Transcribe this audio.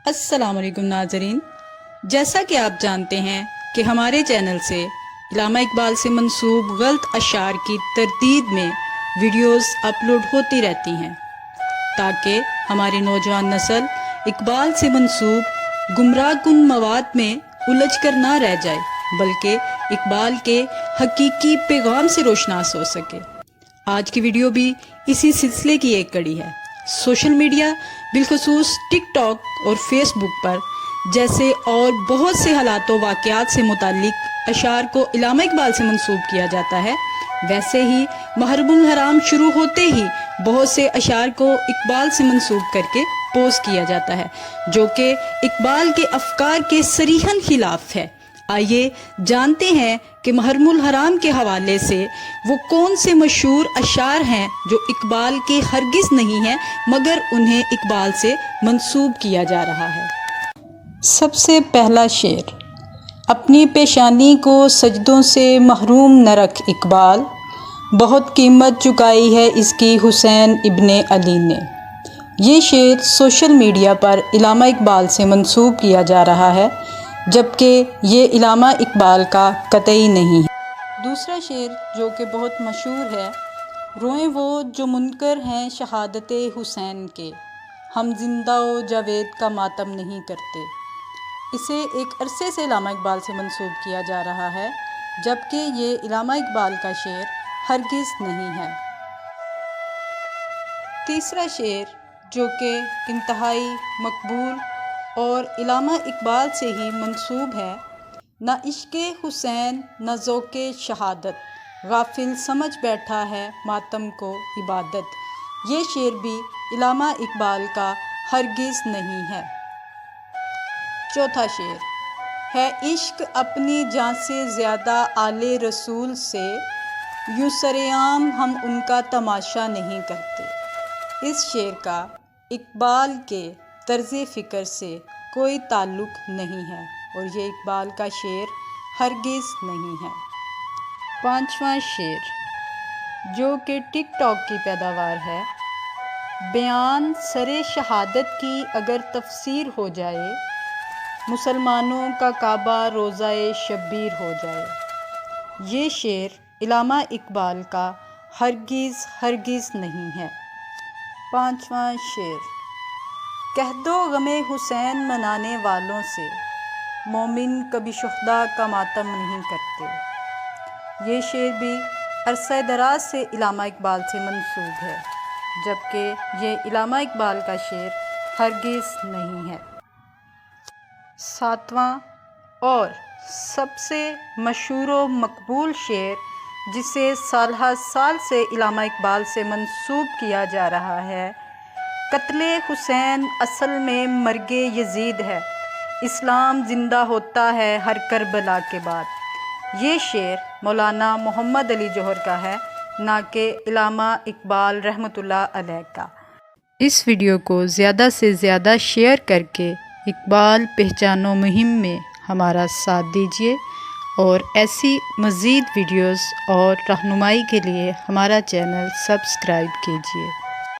अस्सलाम वालेकुम नाजरीन, जैसा कि आप जानते हैं कि हमारे चैनल से इलामा इकबाल से मंसूब गलत अशार की तरदीद में वीडियोस अपलोड होती रहती हैं ताकि हमारी नौजवान नस्ल इकबाल से मंसूब गुमराहकुन मवाद में उलझ कर ना रह जाए बल्कि इकबाल के हकीकी पैगाम से रोशनास हो सके। आज की वीडियो भी इसी सिलसिले की एक कड़ी है। सोशल मीडिया बिलखसूस टिकटॉक और फेसबुक पर जैसे और बहुत से हालातों वाक़यात से मुताल्लिक अशार को इलामा इकबाल से मंसूब किया जाता है, वैसे ही महरमुल हराम शुरू होते ही बहुत से अशार को इकबाल से मंसूब करके पोस्ट किया जाता है जो कि इकबाल के अफकार के सरीहन खिलाफ है। आइए जानते हैं कि महरमुल हराम के हवाले से वो कौन से मशहूर अशार हैं जो इकबाल के हरगिज़ नहीं हैं मगर उन्हें इकबाल से मंसूब किया जा रहा है। सबसे पहला शेर, अपनी पेशानी को सजदों से महरूम न रख इकबाल, बहुत कीमत चुकाई है इसकी हुसैन इब्ने अली ने। ये शेर सोशल मीडिया पर इलामा इकबाल से मंसूब किया जा रहा है जबकि ये इलामा इकबाल का कतई नहीं है। दूसरा शेर जो कि बहुत मशहूर है, रोएं वो जो मुनकर हैं शहादत हुसैन के, हम जिंदा व जावेद का मातम नहीं करते। इसे एक अरसे से इलामा इकबाल से मंसूब किया जा रहा है जबकि ये इलामा इकबाल का शेर हरगिज़ नहीं है। तीसरा शेर जो कि इंतहाई मकबूल और इलामा इकबाल से ही मंसूब है, न इश्क़े हुसैन न ज़ौक़े शहादत, गाफिल समझ बैठा है मातम को इबादत। ये शेर भी इलामा इकबाल का हरगिज़ नहीं है। चौथा शेर है, इश्क अपनी जान से ज़्यादा आले रसूल से, यूँ सरेआम हम उनका तमाशा नहीं करते। इस शेर का इकबाल के तर्ज़े फ़िक्र से कोई ताल्लुक़ नहीं है और ये इकबाल का शेर हरगिज़ नहीं है। पांचवा शेर जो कि टिकटॉक की पैदावार है, बयान सरे शहादत की अगर तफसीर हो जाए, मुसलमानों का काबा रोज़ाए शब्बीर हो जाए। ये शेर इलामा इकबाल का हरगिज़ नहीं है। पांचवा शेर, कह दो गमे हुसैन मनाने वालों से, मोमिन कभी शुहदा का मातम नहीं करते। ये शेर भी अरसा दराज से इलामा इकबाल से मंसूब है जबकि ये इलामा इकबाल का शेर हरगिज़ नहीं है। सातवां और सबसे मशहूर व मकबूल शेर जिसे साल हर साल से इलामा इकबाल से मंसूब किया जा रहा है, कत्ले हुसैन असल में मर्गे यजीद है, इस्लाम ज़िंदा होता है हर करबला के बाद। ये शेर मौलाना मोहम्मद अली जौहर का है, ना कि इलामा इकबाल रहमतुल्लाह अलैह का। इस वीडियो को ज़्यादा से ज़्यादा शेयर करके इकबाल पहचानो मुहिम में हमारा साथ दीजिए और ऐसी मज़ीद वीडियोस और रहनुमाई के लिए हमारा चैनल सब्सक्राइब कीजिए।